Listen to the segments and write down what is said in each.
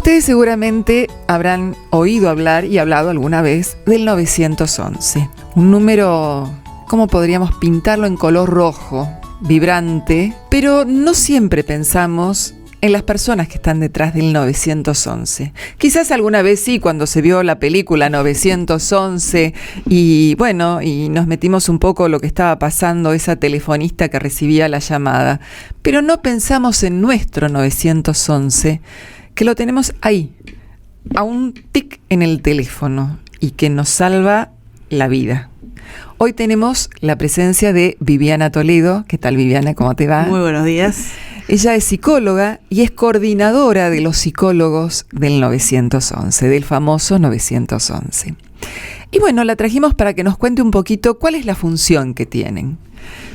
Ustedes seguramente habrán oído hablar y hablado alguna vez del 911. Un número, ¿cómo podríamos pintarlo? En color rojo, vibrante, pero no siempre pensamos en las personas que están detrás del 911. Quizás alguna vez sí, cuando se vio la película 911 y nos metimos un poco lo que estaba pasando, esa telefonista que recibía la llamada, pero no pensamos en nuestro 911, que lo tenemos ahí, a un tic en el teléfono y que nos salva la vida. Hoy tenemos la presencia de Viviana Toledo. ¿Qué tal, Viviana? ¿Cómo te va? Muy buenos días. Ella es psicóloga y es coordinadora de los psicólogos del 911, del famoso 911. Y bueno, la trajimos para que nos cuente un poquito cuál es la función que tienen.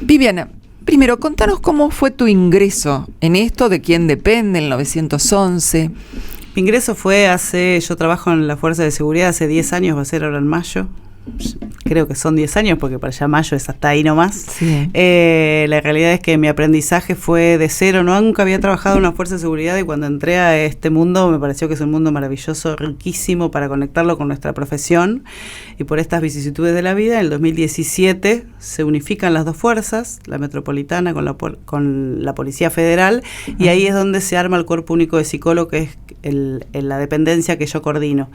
Viviana, primero, contanos cómo fue tu ingreso en esto, de quién depende el 911. Mi ingreso fue yo trabajo en la Fuerza de Seguridad hace 10 años, va a ser ahora en mayo. Creo que son 10 años porque para allá mayo es hasta ahí nomás. Sí. La realidad es que mi aprendizaje fue de cero, nunca había trabajado en una fuerza de seguridad y cuando entré a este mundo me pareció que es un mundo maravilloso, riquísimo para conectarlo con nuestra profesión y por estas vicisitudes de la vida. En el 2017 se unifican las dos fuerzas, la metropolitana con la Policía Federal, y ahí es donde se arma el Cuerpo Único de Psicólogo, que es la dependencia que yo coordino.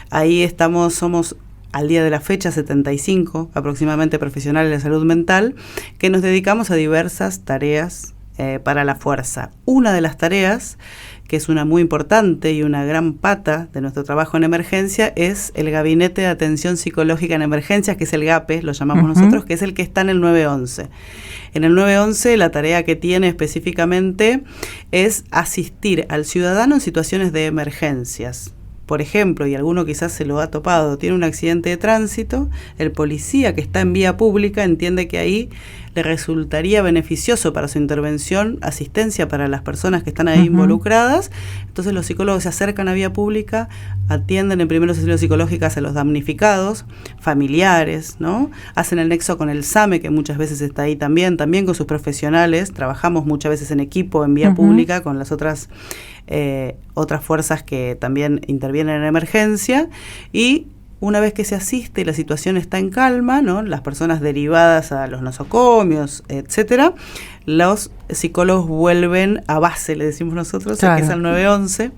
Ahí somos al día de la fecha 75 aproximadamente profesionales de salud mental que nos dedicamos a diversas tareas para la fuerza. Una de las tareas, que es una muy importante y una gran pata de nuestro trabajo en emergencia, es el Gabinete de Atención Psicológica en Emergencias, que es el GAPE, lo llamamos nosotros, que es el que está en el 911. En el 911 la tarea que tiene específicamente es asistir al ciudadano en situaciones de emergencias. Por ejemplo, y alguno quizás se lo ha topado, tiene un accidente de tránsito, el policía que está en vía pública entiende que ahí le resultaría beneficioso para su intervención, asistencia para las personas que están ahí involucradas. Entonces los psicólogos se acercan a vía pública, atienden en primeros auxilios psicológicos a los damnificados, familiares, ¿no? Hacen el nexo con el SAME, que muchas veces está ahí también con sus profesionales. Trabajamos muchas veces en equipo, en vía pública, con las otras fuerzas que también intervienen en emergencia, y una vez que se asiste y la situación está en calma, ¿no? Las personas derivadas a los nosocomios, etcétera, los psicólogos vuelven a base, le decimos nosotros, claro, que es al 911,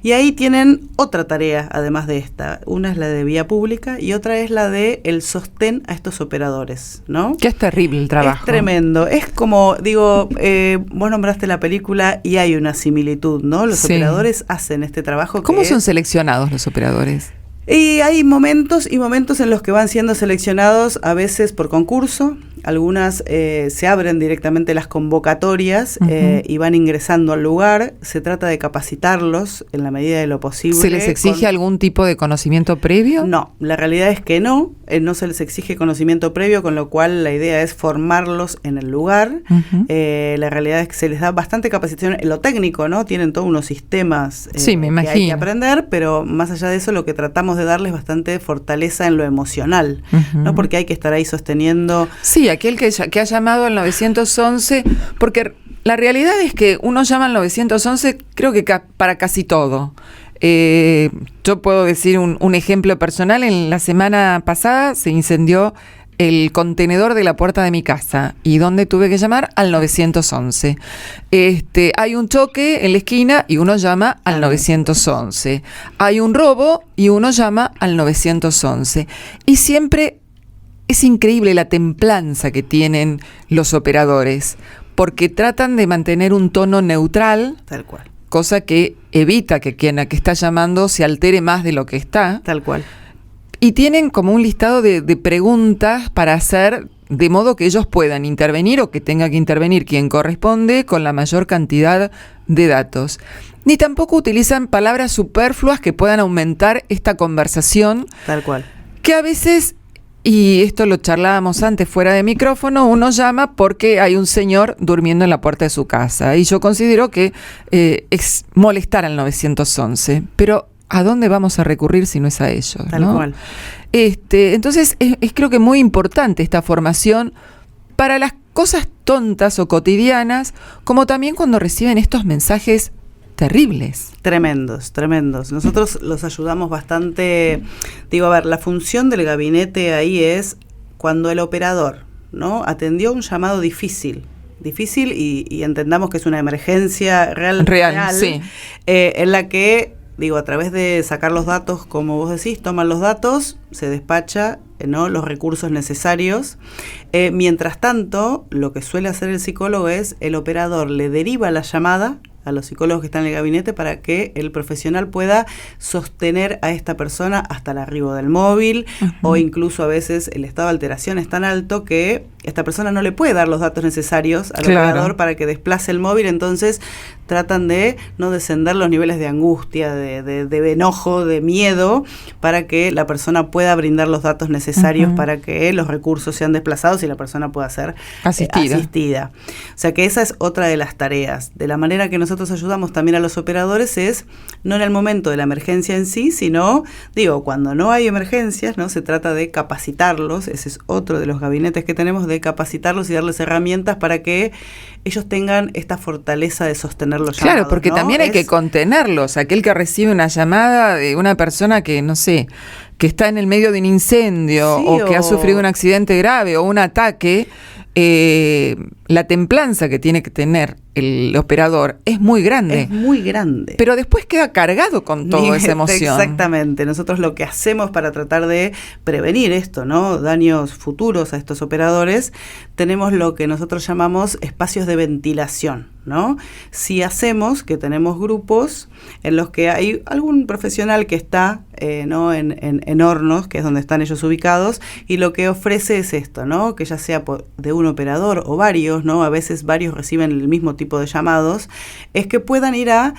y ahí tienen otra tarea además de esta. Una es la de vía pública y otra es la de el sostén a estos operadores, ¿no? Que es terrible el trabajo. Es tremendo. Es como, vos nombraste la película y hay una similitud, ¿no? Los operadores hacen este trabajo. ¿Cómo son seleccionados los operadores? Y hay momentos y momentos en los que van siendo seleccionados, a veces por concurso, algunas se abren directamente las convocatorias y van ingresando al lugar. Se trata de capacitarlos en la medida de lo posible. ¿Se les exige algún tipo de conocimiento previo? No, la realidad es que no se les exige conocimiento previo, con lo cual la idea es formarlos en el lugar. La realidad es que se les da bastante capacitación en lo técnico, ¿no? Tienen todos unos sistemas me imagino, que hay que aprender, pero más allá de eso lo que tratamos de darles bastante fortaleza en lo emocional, ¿no? Porque hay que estar ahí sosteniendo. Sí, aquel que ha llamado al 911, porque la realidad es que uno llama al 911 creo que para casi todo. Yo puedo decir un ejemplo personal. En la semana pasada se incendió el contenedor de la puerta de mi casa. ¿Y dónde tuve que llamar? Al 911. Hay un choque en la esquina y uno llama al 911. Hay un robo y uno llama al 911. Y siempre es increíble la templanza que tienen los operadores, porque tratan de mantener un tono neutral. Tal cual. Cosa que evita que quien a que está llamando se altere más de lo que está. Tal cual. Y tienen como un listado de preguntas para hacer, de modo que ellos puedan intervenir o que tenga que intervenir quien corresponde con la mayor cantidad de datos. Ni tampoco utilizan palabras superfluas que puedan aumentar esta conversación. Tal cual. Que a veces, y esto lo charlábamos antes fuera de micrófono, uno llama porque hay un señor durmiendo en la puerta de su casa. Y yo considero que es molestar al 911. Pero ¿a dónde vamos a recurrir si no es a ellos? Tal cual. Entonces es creo que muy importante esta formación para las cosas tontas o cotidianas, como también cuando reciben estos mensajes terribles. Tremendos, tremendos. Nosotros los ayudamos bastante. Digo, a ver, la función del gabinete ahí es cuando el operador, ¿no?, atendió un llamado difícil y entendamos que es una emergencia real, sí. En la que, digo, a través de sacar los datos, como vos decís, toman los datos, se despacha, ¿no?, los recursos necesarios. Mientras tanto, lo que suele hacer el psicólogo es, el operador le deriva la llamada a los psicólogos que están en el gabinete para que el profesional pueda sostener a esta persona hasta el arribo del móvil, o incluso a veces el estado de alteración es tan alto que esta persona no le puede dar los datos necesarios al operador para que desplace el móvil. Entonces tratan de no descender los niveles de angustia, de enojo, de miedo, para que la persona pueda brindar los datos necesarios para que los recursos sean desplazados y la persona pueda ser asistida. O sea que esa es otra de las tareas. De la manera que nosotros ayudamos también a los operadores es no en el momento de la emergencia en sí, sino, digo, cuando no hay emergencias, ¿no?, se trata de capacitarlos. Ese es otro de los gabinetes que tenemos, de capacitarlos y darles herramientas para que ellos tengan esta fortaleza de sostener los llamados. Claro, porque también hay que contenerlos. Aquel que recibe una llamada de una persona que, no sé, que está en el medio de un incendio, o que ha sufrido un accidente grave o un ataque, la templanza que tiene que tener el operador es muy grande. Es muy grande. Pero después queda cargado con toda esa emoción. Exactamente. Nosotros lo que hacemos para tratar de prevenir esto, ¿no?, daños futuros a estos operadores, tenemos lo que nosotros llamamos espacios de ventilación, ¿no? Si hacemos que tenemos grupos en los que hay algún profesional que está ¿no?, en Hornos, que es donde están ellos ubicados, y lo que ofrece es esto, ¿no?, que ya sea de un operador o varios, ¿no?, a veces varios reciben el mismo tipo de llamados, es que puedan ir a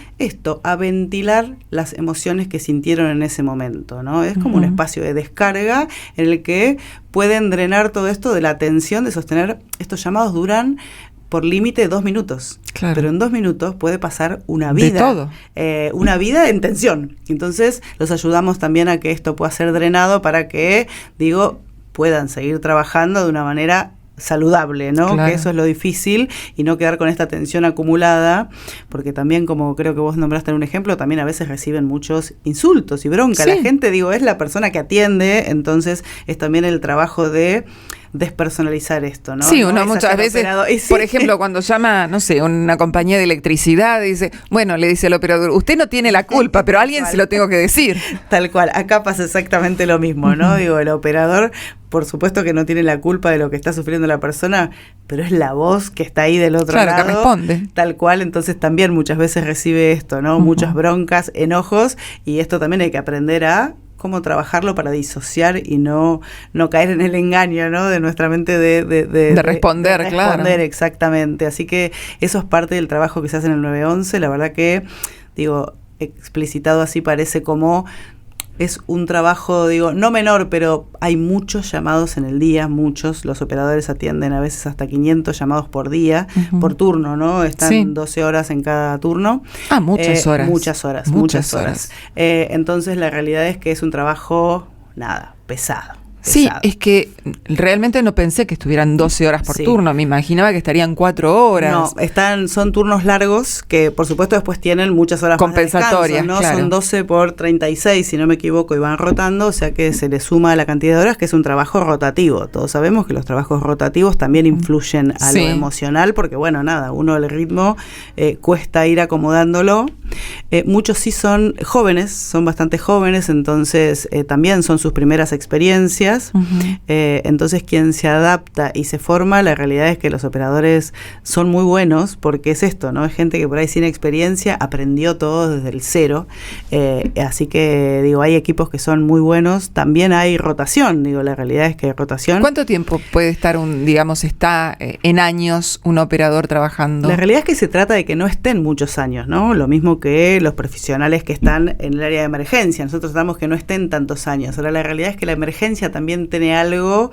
ventilar las emociones que sintieron en ese momento, ¿no? Es como un espacio de descarga en el que pueden drenar todo esto de la tensión de sostener. Estos llamados duran por límite 2 minutos. Claro. Pero en 2 minutos puede pasar una vida. De todo. Una vida en tensión. Entonces los ayudamos también a que esto pueda ser drenado para que, digo, puedan seguir trabajando de una manera saludable, ¿no? Claro. Que eso es lo difícil, y no quedar con esta tensión acumulada, porque también, como creo que vos nombraste en un ejemplo, también a veces reciben muchos insultos y bronca. Sí. La gente, digo, es la persona que atiende, entonces es también el trabajo de despersonalizar esto, ¿no? Sí, no uno muchas veces, por ejemplo, cuando llama, no sé, una compañía de electricidad, dice, bueno, le dice al operador, usted no tiene la culpa, pero a alguien se lo tengo que decir. Tal cual, acá pasa exactamente lo mismo, ¿no? Digo, el operador, por supuesto que no tiene la culpa de lo que está sufriendo la persona, pero es la voz que está ahí del otro lado. Claro, que responde. Tal cual, entonces también muchas veces recibe esto, ¿no? Muchas broncas, enojos, y esto también hay que aprender a cómo trabajarlo para disociar y no caer en el engaño, ¿no?, de nuestra mente de responder, claro. Responder, exactamente. Así que eso es parte del trabajo que se hace en el 911. La verdad que, digo, explicitado así parece como es un trabajo, digo, no menor, pero hay muchos llamados en el día, muchos. Los operadores atienden a veces hasta 500 llamados por día, por turno, ¿no? Están 12 horas en cada turno. Muchas horas. Muchas horas. Entonces la realidad es que es un trabajo, pesado. Sí, es que realmente no pensé que estuvieran 12 horas por turno, me imaginaba que estarían 4 horas. No, son turnos largos que por supuesto después tienen muchas horas compensatorias, más de descanso, ¿no? Claro. Son 12 por 36, si no me equivoco, y van rotando, o sea que se le suma la cantidad de horas, que es un trabajo rotativo. Todos sabemos que los trabajos rotativos también influyen a lo emocional, porque uno el ritmo cuesta ir acomodándolo. Muchos sí son jóvenes, son bastante jóvenes, entonces también son sus primeras experiencias. Entonces quien se adapta y se forma, la realidad es que los operadores son muy buenos, porque es esto, ¿no? Es gente que por ahí sin experiencia aprendió todo desde el cero, así que digo, hay equipos que son muy buenos. También hay rotación, digo, la realidad es que hay rotación. ¿Cuánto tiempo puede estar está en años un operador trabajando? La realidad es que se trata de que no estén muchos años, ¿no? Lo mismo que los profesionales que están en el área de emergencia. Nosotros tratamos que no estén tantos años. Ahora la realidad es que la emergencia también tiene algo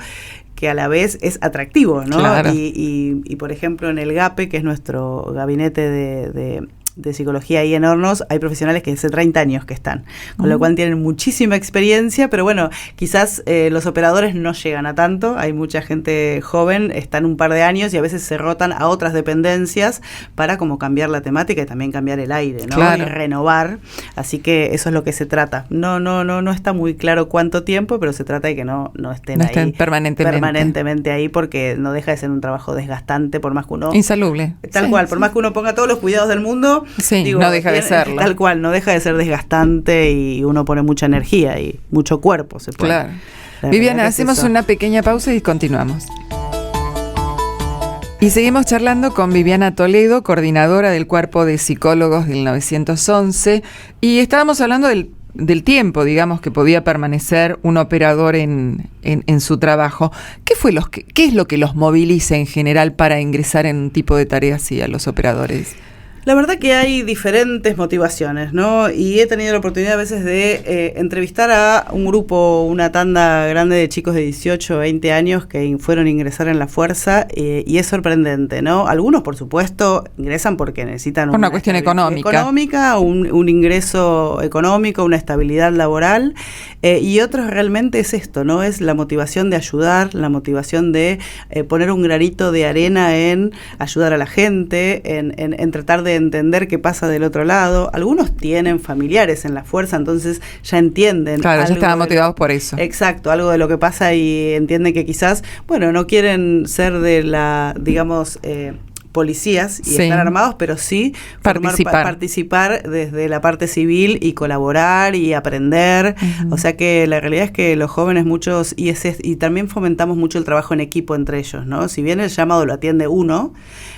que a la vez es atractivo, ¿no? Claro. Y por ejemplo en el GAPE, que es nuestro gabinete de psicología ahí en Hornos, hay profesionales que hace 30 años que están, con lo cual tienen muchísima experiencia, pero bueno, quizás los operadores no llegan a tanto, hay mucha gente joven, están un par de años y a veces se rotan a otras dependencias para como cambiar la temática y también cambiar el aire, ¿no? Claro. Y renovar, así que eso es lo que se trata. No está muy claro cuánto tiempo, pero se trata de que no estén ahí permanentemente ahí, porque no deja de ser un trabajo desgastante, por más que uno... Insalubre. Tal cual, por más que uno ponga todos los cuidados del mundo, no deja de serlo. Tal cual, no deja de ser desgastante y uno pone mucha energía y mucho cuerpo se pone. Claro. Viviana, hacemos una pequeña pausa y continuamos. Y seguimos charlando con Viviana Toledo, coordinadora del Cuerpo de Psicólogos del 911, y estábamos hablando del tiempo, digamos, que podía permanecer un operador en su trabajo. ¿Qué es lo que los moviliza en general para ingresar en un tipo de tareas así a los operadores? La verdad que hay diferentes motivaciones, ¿no? Y he tenido la oportunidad a veces de entrevistar a un grupo, una tanda grande de chicos de 18, 20 años que fueron a ingresar en la fuerza, y es sorprendente, ¿no? Algunos, por supuesto, ingresan porque necesitan una cuestión económica, un ingreso económico, una estabilidad laboral, y otros realmente es esto, ¿no? Es la motivación de ayudar, la motivación de poner un granito de arena en ayudar a la gente, en tratar de entender qué pasa del otro lado. Algunos tienen familiares en la fuerza, entonces ya entienden. Claro, ya estaban motivados por eso. Exacto, algo de lo que pasa y entienden que quizás, bueno, no quieren ser de la, digamos, policías y estar armados, pero sí participar desde la parte civil y colaborar y aprender. Uh-huh. O sea que la realidad es que los jóvenes muchos, y también fomentamos mucho el trabajo en equipo entre ellos, ¿no? Si bien el llamado lo atiende uno,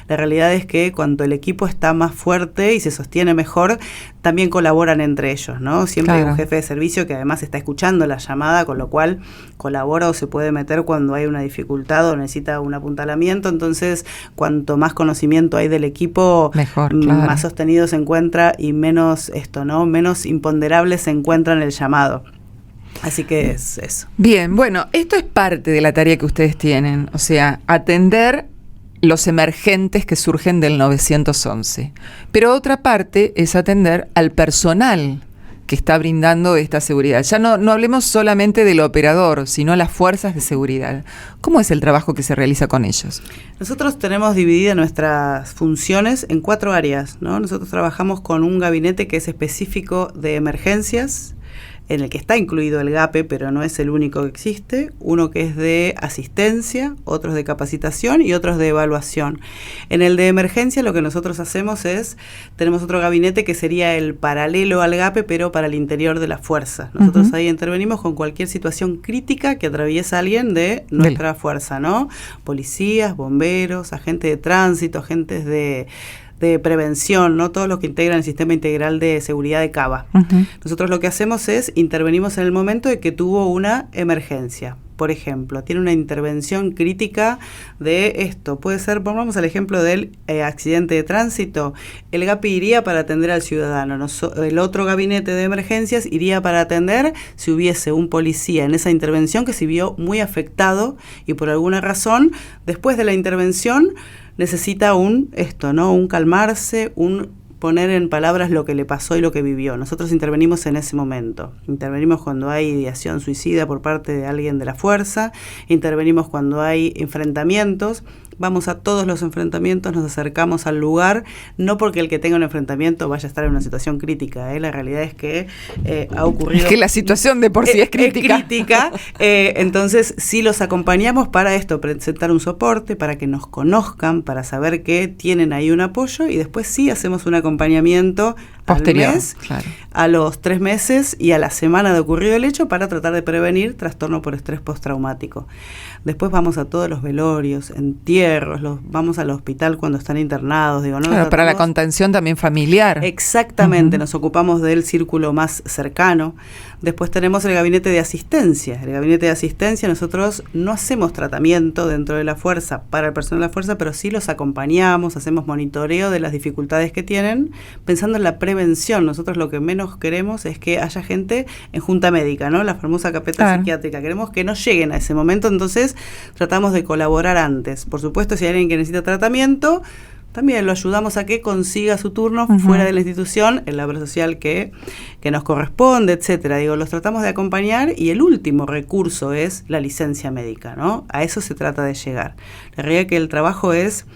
la realidad es que cuando el equipo está más fuerte y se sostiene mejor, también colaboran entre ellos, ¿no? Siempre hay un jefe de servicio que además está escuchando la llamada, con lo cual colabora o se puede meter cuando hay una dificultad o necesita un apuntalamiento. Entonces, cuanto más conocimiento hay del equipo, mejor, más sostenido se encuentra y menos menos imponderable se encuentra en el llamado. Así que es eso. Bien, bueno, esto es parte de la tarea que ustedes tienen, o sea, atender los emergentes que surgen del 911. Pero otra parte es atender al personal que está brindando esta seguridad. Ya no hablemos solamente del operador, sino las fuerzas de seguridad. ¿Cómo es el trabajo que se realiza con ellos? Nosotros tenemos divididas nuestras funciones en 4 áreas, ¿no? Nosotros trabajamos con un gabinete que es específico de emergencias, en el que está incluido el GAPE, pero no es el único que existe, uno que es de asistencia, otros de capacitación y otros de evaluación. En el de emergencia lo que nosotros hacemos tenemos otro gabinete que sería el paralelo al GAPE, pero para el interior de la fuerza. Nosotros ahí intervenimos con cualquier situación crítica que atraviesa alguien de nuestra fuerza, ¿no? Policías, bomberos, agentes de tránsito, agentes de prevención, ¿no? Todos los que integran el sistema integral de seguridad de Cava. Uh-huh. Nosotros lo que hacemos es intervenimos en el momento de que tuvo una emergencia. Por ejemplo, tiene una intervención crítica de esto. Puede ser, pongamos el ejemplo del accidente de tránsito. El GAPI iría para atender al ciudadano. El otro gabinete de emergencias iría para atender si hubiese un policía en esa intervención que se vio muy afectado y por alguna razón, después de la intervención, necesita un calmarse, un poner en palabras lo que le pasó y lo que vivió. Nosotros intervenimos en ese momento. Intervenimos cuando hay ideación suicida por parte de alguien de la fuerza, intervenimos cuando hay enfrentamientos. Vamos a todos los enfrentamientos, nos acercamos al lugar, no porque el que tenga un enfrentamiento vaya a estar en una situación crítica, la realidad es que ha ocurrido... Es que la situación de por sí es crítica. Entonces sí los acompañamos para esto, presentar un soporte, para que nos conozcan, para saber que tienen ahí un apoyo y después sí hacemos un acompañamiento posterior, al mes, claro, a los 3 meses y a la semana de ocurrido el hecho para tratar de prevenir trastorno por estrés postraumático. Después vamos a todos los velorios, entierros, vamos al hospital cuando están internados. Claro, para la contención también familiar. Exactamente, nos ocupamos del círculo más cercano. Después tenemos el gabinete de asistencia. El gabinete de asistencia, nosotros no hacemos tratamiento dentro de la fuerza para el personal de la fuerza, pero sí los acompañamos, hacemos monitoreo de las dificultades que tienen, pensando en la prevención. Nosotros lo que menos queremos es que haya gente en junta médica, ¿no? La famosa carpeta psiquiátrica. Queremos que no lleguen a ese momento, entonces tratamos de colaborar antes. Por supuesto, si hay alguien que necesita tratamiento, también lo ayudamos a que consiga su turno fuera de la institución, en la obra social que nos corresponde, etcétera. Digo, los tratamos de acompañar y el último recurso es la licencia médica, ¿no? A eso se trata de llegar. La realidad es que el trabajo es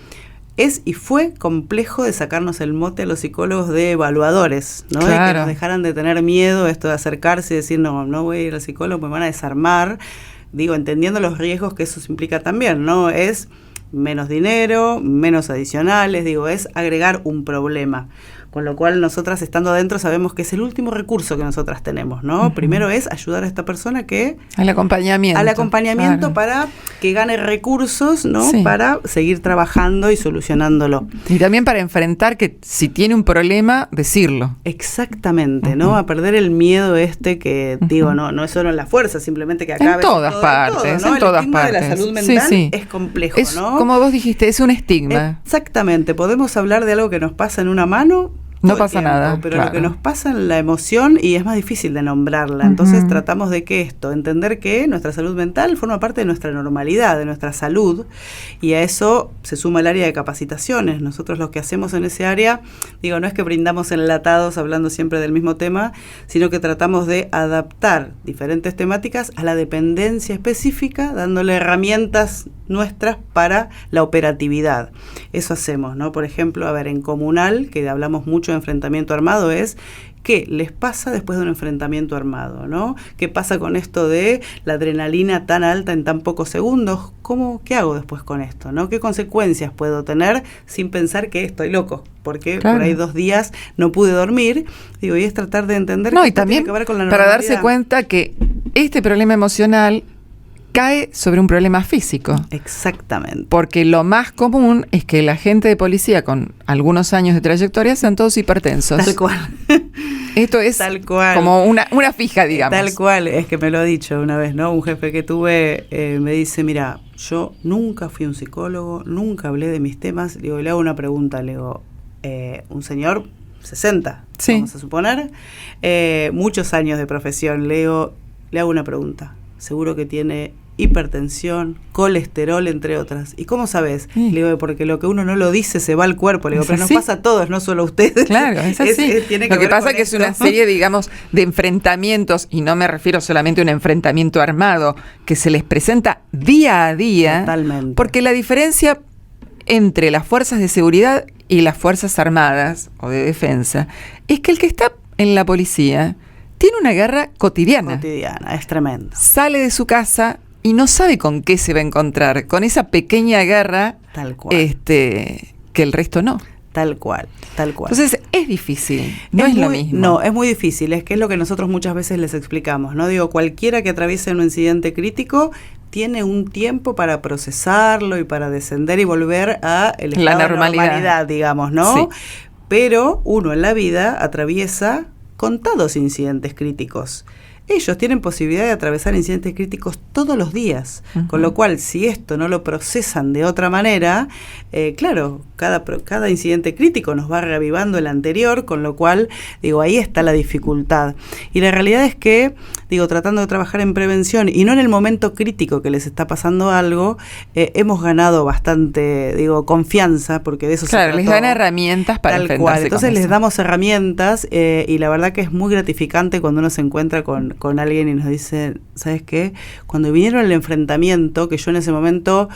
y fue complejo de sacarnos el mote a los psicólogos de evaluadores, ¿no? Claro. Y que nos dejaran de tener miedo esto de acercarse y decir, no voy a ir al psicólogo, me van a desarmar. Digo, entendiendo los riesgos que eso implica también, ¿no? Es menos dinero, menos adicionales, digo, es agregar un problema. Con lo cual nosotras estando adentro sabemos que es el último recurso que nosotras tenemos, ¿no? Primero es ayudar a esta persona al acompañamiento. Claro. Para que gane recursos, ¿no? Sí. Para seguir trabajando y solucionándolo. Y también para enfrentar que si tiene un problema, decirlo. Exactamente, ¿no? A perder el miedo que, digo, no es solo en la fuerza, simplemente que acá... En todas partes, ¿no? en todas estigma partes. de la salud mental sí. es complejo, ¿no? Como vos dijiste, es un estigma. Exactamente, podemos hablar de algo que nos pasa en una mano... No pasa nada. Pero claro. lo que nos pasa en la emoción y es más difícil de nombrarla. Entonces tratamos de que entender que nuestra salud mental forma parte de nuestra normalidad, de nuestra salud, y a eso se suma el área de capacitaciones. Nosotros lo que hacemos en ese área, digo, no es que brindamos enlatados hablando siempre del mismo tema, sino que tratamos de adaptar diferentes temáticas a la dependencia específica, dándole herramientas nuestras para la operatividad. Eso hacemos, ¿no? Por ejemplo, en comunal, que hablamos mucho de enfrentamiento armado, es qué les pasa después de un enfrentamiento armado, ¿no? ¿Qué pasa con esto de la adrenalina tan alta en tan pocos segundos? ¿Qué hago después con esto, ¿no? ¿Qué consecuencias puedo tener sin pensar que estoy loco? Porque por ahí 2 días no pude dormir. Digo, y es tratar de entender que y también tiene que ver con la para normalidad. darse cuenta que este problema emocional cae sobre un problema físico. Exactamente. Porque lo más común es que la gente de policía con algunos años de trayectoria sean todos hipertensos. Tal cual. Esto es Tal cual. como una fija, digamos. Tal cual, es que me lo ha dicho una vez, ¿no? Un jefe que tuve me dice, mira, yo nunca fui un psicólogo, nunca hablé de mis temas. Le hago una pregunta, un señor 60, vamos a suponer, muchos años de profesión, le hago una pregunta. Seguro que tiene hipertensión, colesterol, entre otras. ¿Y cómo sabes? Sí. Le digo, porque lo que uno no lo dice se va al cuerpo. Le digo, pero nos así. pasa a todos, no solo a ustedes. Claro, es así. Lo que pasa es que es una serie, digamos, de enfrentamientos, y no me refiero solamente a un enfrentamiento armado, que se les presenta día a día. Totalmente. Porque la diferencia entre las fuerzas de seguridad y las fuerzas armadas o de defensa es que el que está en la policía tiene una guerra cotidiana. Es tremendo. Sale de su casa y no sabe con qué se va a encontrar, con esa pequeña guerra. Tal cual. Que el resto no. Tal cual. Entonces es difícil, no es lo mismo. No, es muy difícil, es que es lo que nosotros muchas veces les explicamos, ¿no? Digo, cualquiera que atraviese un incidente crítico tiene un tiempo para procesarlo y para descender y volver a el estado de normalidad, digamos, ¿no? Sí. Pero uno en la vida atraviesa contados incidentes críticos. Ellos tienen posibilidad de atravesar incidentes críticos todos los días, con lo cual si esto no lo procesan de otra manera, claro, cada incidente crítico nos va reavivando el anterior, con lo cual, digo, ahí está la dificultad. Y la realidad es que, digo, tratando de trabajar en prevención y no en el momento crítico que les está pasando algo, hemos ganado bastante, digo, confianza, porque de eso se trata. Claro, les dan herramientas para enfrentarse con eso. Entonces les damos herramientas y la verdad que es muy gratificante cuando uno se encuentra con alguien y nos dice, ¿sabes qué? Cuando vinieron el enfrentamiento, que yo en ese momento,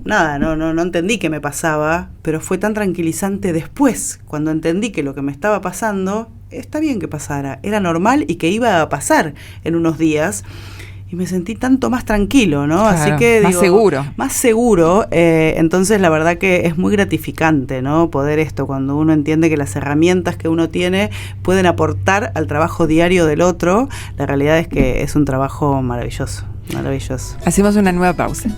no entendí qué me pasaba, pero fue tan tranquilizante después, cuando entendí que lo que me estaba pasando, está bien que pasara, era normal y que iba a pasar en unos días. Y me sentí tanto más tranquilo, ¿no? Claro, así que más seguro. Más seguro. Entonces la verdad que es muy gratificante, ¿no? Poder esto, cuando uno entiende que las herramientas que uno tiene pueden aportar al trabajo diario del otro. La realidad es que es un trabajo maravilloso, maravilloso. Hacemos una nueva pausa.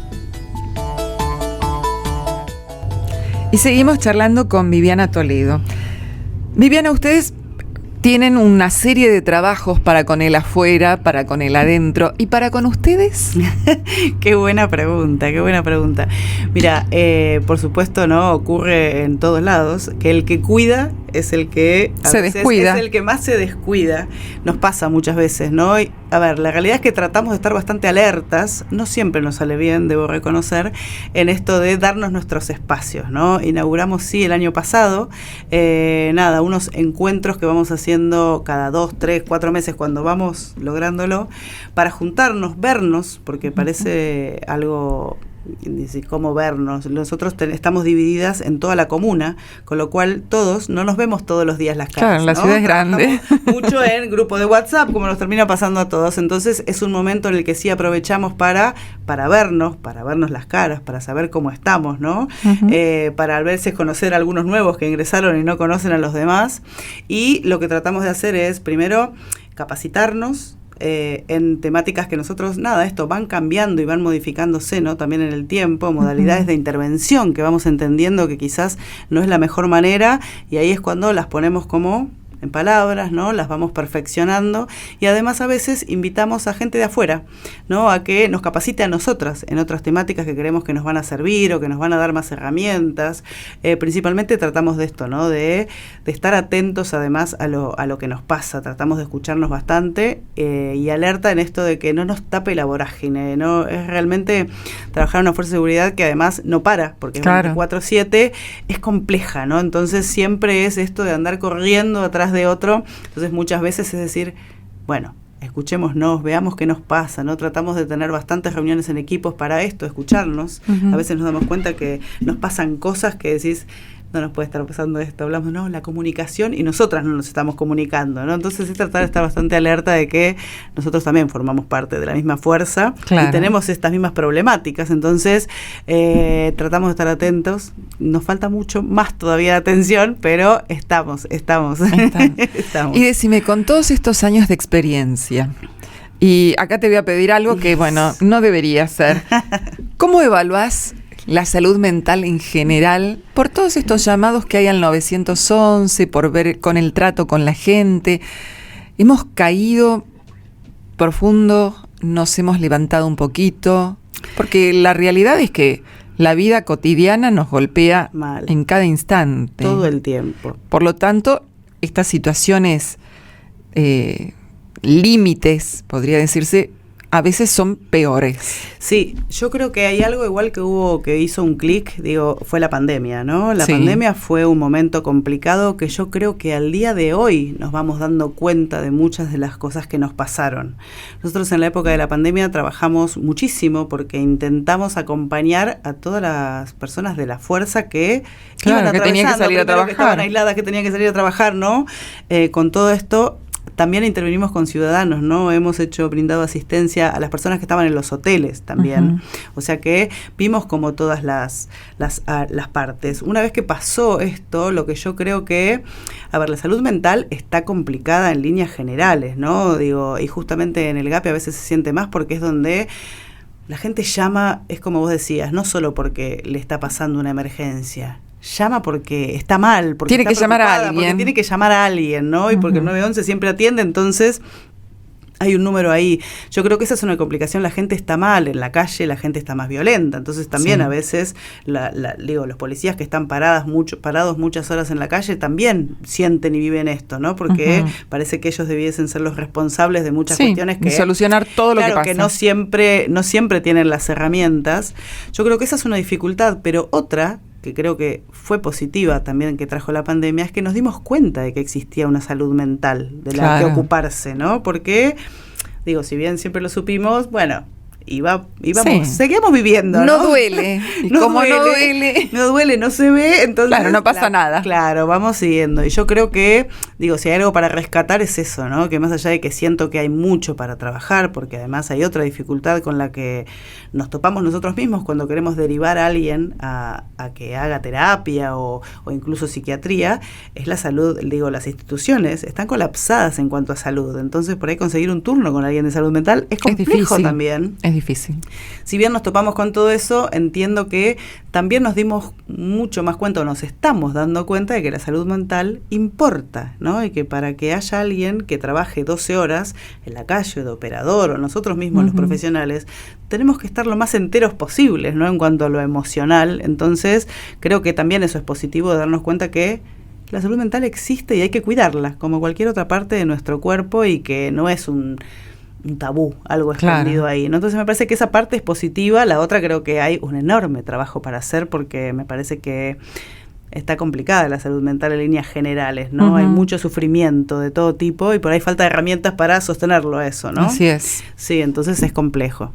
Y seguimos charlando con Viviana Toledo. Viviana, ustedes tienen una serie de trabajos para con el afuera, para con el adentro. ¿Y para con ustedes? Qué buena pregunta, qué buena pregunta. Mira, por supuesto, ¿no? Ocurre en todos lados que el que cuida es el que se descuida. Es el que más se descuida. Nos pasa muchas veces, ¿no? Y, a ver, la realidad es que tratamos de estar bastante alertas, no siempre nos sale bien, debo reconocer, en esto de darnos nuestros espacios, ¿no? Inauguramos, sí, el año pasado, unos encuentros que vamos haciendo cada 2, 3, 4 meses cuando vamos lográndolo, para juntarnos, vernos, porque parece algo... Dice, ¿cómo vernos? Nosotros estamos divididas en toda la comuna, con lo cual todos no nos vemos todos los días las caras. Claro, la ciudad es grande. Mucho en grupo de WhatsApp, como nos termina pasando a todos. Entonces es un momento en el que sí aprovechamos para vernos las caras, para saber cómo estamos, ¿no? Para a veces conocer a algunos nuevos que ingresaron y no conocen a los demás. Y lo que tratamos de hacer es, primero, capacitarnos en temáticas que nosotros, esto van cambiando y van modificándose, ¿no? También en el tiempo, modalidades de intervención que vamos entendiendo que quizás no es la mejor manera, y ahí es cuando las ponemos como en palabras, ¿no? Las vamos perfeccionando, y además a veces invitamos a gente de afuera, ¿no? A que nos capacite a nosotras en otras temáticas que creemos que nos van a servir o que nos van a dar más herramientas. Principalmente tratamos de esto, ¿no? De estar atentos además a lo que nos pasa, tratamos de escucharnos bastante y alerta en esto de que no nos tape la vorágine, ¿no? Es realmente trabajar en una fuerza de seguridad que además no para, porque es 24/7, es compleja, ¿no? Entonces siempre es esto de andar corriendo atrás de otro, entonces muchas veces es decir, bueno, escuchémonos, veamos qué nos pasa, ¿no? Tratamos de tener bastantes reuniones en equipos para esto, escucharnos. A veces nos damos cuenta que nos pasan cosas que decís, no nos puede estar pasando esto, hablamos, no, la comunicación, y nosotras no nos estamos comunicando, ¿no? Entonces es tratar de estar bastante alerta de que nosotros también formamos parte de la misma fuerza, y tenemos estas mismas problemáticas, entonces tratamos de estar atentos, nos falta mucho más todavía de atención, pero estamos. Estamos. Y decime, con todos estos años de experiencia, y acá te voy a pedir algo que, bueno, no debería ser, ¿cómo evaluás la salud mental en general, por todos estos llamados que hay al 911, por ver con el trato con la gente? Hemos caído profundo, nos hemos levantado un poquito, porque la realidad es que la vida cotidiana nos golpea mal en cada instante. Todo el tiempo. Por lo tanto, estas situaciones límites, podría decirse, a veces son peores. Sí, yo creo que hay algo igual que hizo un clic, fue la pandemia, ¿no? La pandemia fue un momento complicado que yo creo que al día de hoy nos vamos dando cuenta de muchas de las cosas que nos pasaron. Nosotros en la época de la pandemia trabajamos muchísimo porque intentamos acompañar a todas las personas de la fuerza que iban que tenían que salir a trabajar, que estaban aisladas, que tenían que salir a trabajar, ¿no? Con todo esto también intervenimos con ciudadanos, ¿no? Hemos brindado asistencia a las personas que estaban en los hoteles también. O sea que vimos como todas las partes. Una vez que pasó esto, lo que yo creo que, la salud mental está complicada en líneas generales, ¿no? Y justamente en el GAPI a veces se siente más porque es donde la gente llama, es como vos decías, no solo porque le está pasando una emergencia, llama porque está mal, porque tiene que llamar a alguien. Porque tiene que llamar a alguien, ¿no? Y porque el 911 siempre atiende, entonces hay un número ahí. Yo creo que esa es una complicación, la gente está mal, en la calle la gente está más violenta, entonces también a veces, los policías que están parados muchas horas en la calle también sienten y viven esto, ¿no? Porque parece que ellos debiesen ser los responsables de muchas cuestiones que... solucionar todo lo que pasa. Que no siempre tienen las herramientas. Yo creo que esa es una dificultad, pero otra que creo que fue positiva también que trajo la pandemia, es que nos dimos cuenta de que existía una salud mental de la que ocuparse, ¿no? Porque, si bien siempre lo supimos, seguíamos viviendo, ¿no? No duele. Y como no duele, no se ve, entonces... Claro, no pasa nada. Claro, vamos siguiendo. Y yo creo que, si hay algo para rescatar es eso, ¿no? Que más allá de que siento que hay mucho para trabajar, porque además hay otra dificultad con la que nos topamos nosotros mismos cuando queremos derivar a alguien a que haga terapia o incluso psiquiatría, es la salud, las instituciones están colapsadas en cuanto a salud. Entonces, por ahí conseguir un turno con alguien de salud mental es complejo también. Es difícil. Si bien nos topamos con todo eso, entiendo que también nos dimos mucho más cuenta, o nos estamos dando cuenta de que la salud mental importa, ¿no? Y que para que haya alguien que trabaje 12 horas en la calle de operador, o nosotros mismos los profesionales, tenemos que estar lo más enteros posibles, ¿no? En cuanto a lo emocional. Entonces, creo que también eso es positivo, de darnos cuenta que la salud mental existe y hay que cuidarla, como cualquier otra parte de nuestro cuerpo, y que no es un tabú, algo escondido ahí, ¿no? Entonces me parece que esa parte es positiva. La otra, creo que hay un enorme trabajo para hacer, porque me parece que está complicada la salud mental en líneas generales, ¿no? Hay mucho sufrimiento de todo tipo y por ahí falta herramientas para sostenerlo eso, ¿no? Así es. Sí, entonces es complejo.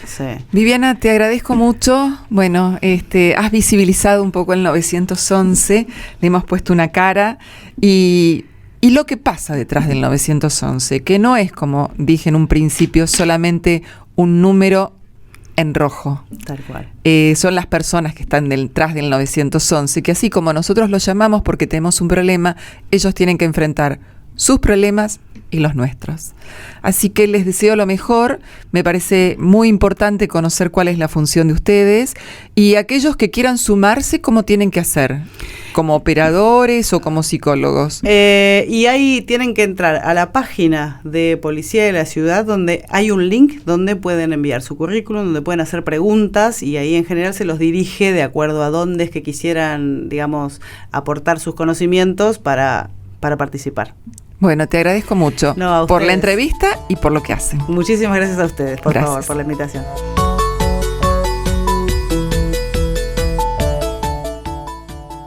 Sí. Viviana, te agradezco mucho. Bueno, has visibilizado un poco el 911, le hemos puesto una cara y lo que pasa detrás del 911, que no es, como dije en un principio, solamente un número en rojo. Tal cual. Son las personas que están detrás del 911, que así como nosotros los llamamos porque tenemos un problema, ellos tienen que enfrentar sus problemas y los nuestros. Así que les deseo lo mejor. Me parece muy importante conocer cuál es la función de ustedes, y aquellos que quieran sumarse, ¿cómo tienen que hacer? ¿Como operadores o como psicólogos? Y ahí tienen que entrar a la página de Policía de la Ciudad, donde hay un link donde pueden enviar su currículum, donde pueden hacer preguntas, y ahí en general se los dirige de acuerdo a dónde es que quisieran, digamos, aportar sus conocimientos para participar. Bueno, te agradezco mucho por la entrevista y por lo que hacen. Muchísimas gracias a ustedes, por Gracias. favor, por la invitación.